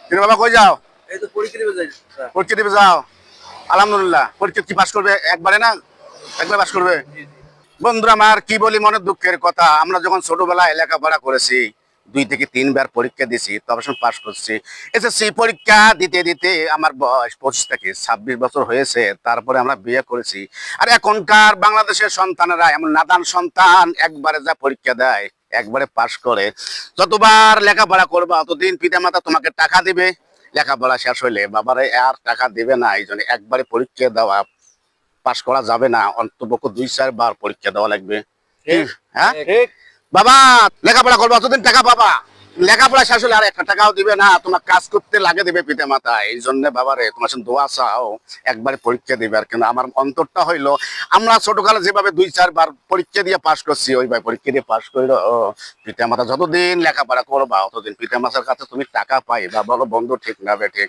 তুমি বাবা কই যাও? এই তো পরীক্ষা দিবে যাই স্যার। পরীক্ষা দিবে যাও? আলহামদুলিল্লাহ। পরীক্ষা কি পাস করবে একবারে না? একবার পাস করবে? জি জি। বন্ধুরা আমার কি বলি, মনে দুঃখের কথা, আমরা যখন ছোটবেলায় লেখাপড়া করেছি 2 থেকে 3 বার পরীক্ষা দিছি, তবে পাস করছি। এসএসসি পরীক্ষা দিতে দিতে আমার বয়স 25 থেকে 26 বছর হয়েছে, তারপরে আমরা বিয়ে করেছি। আর এখনকার বাংলাদেশের সন্তানেরা এমন নাদান সন্তান, একবারে যা পরীক্ষা দেয় একবারে পাস করে। যতবার লেখাপড়া করবা ততদিন পিতামাতা তোমাকে টাকা দিবে, লেখাপড়া শেষ হইলে বাবারে আর টাকা দিবে না। এই জন্য একবারে পরীক্ষা দেওয়া, পাশ করা যাবে না, অন্তপক্ষে 2-4 বার পরীক্ষা দেওয়া লাগবে। ঠিক। হ্যাঁ ঠিক। বাবা, লেখাপড়া করবো অতদিন টাকা পাবা, লেখাপড়া শেষ হলে আর একটা টাকাও দিবে না, তোমার কাজ করতে লাগে দিবে পিতা মাতা। এই জন্য বাবারে তোমার সঙ্গে দোয়া চাও, একবারে পরীক্ষা দিবে। আর কিন্তু আমার অন্তরটা হইলো, আমরা ছোটকালে যেভাবে 2-4 বার পরীক্ষা দিয়ে পাশ করছি, ওইভাবে পরীক্ষা দিয়ে পাশ করলো পিতা মাতা। যতদিন লেখাপড়া করবা ততদিন পিতা মাতার কাছে তুমি টাকা পাইবা। বলো বন্ধু, ঠিক না বে ঠিক?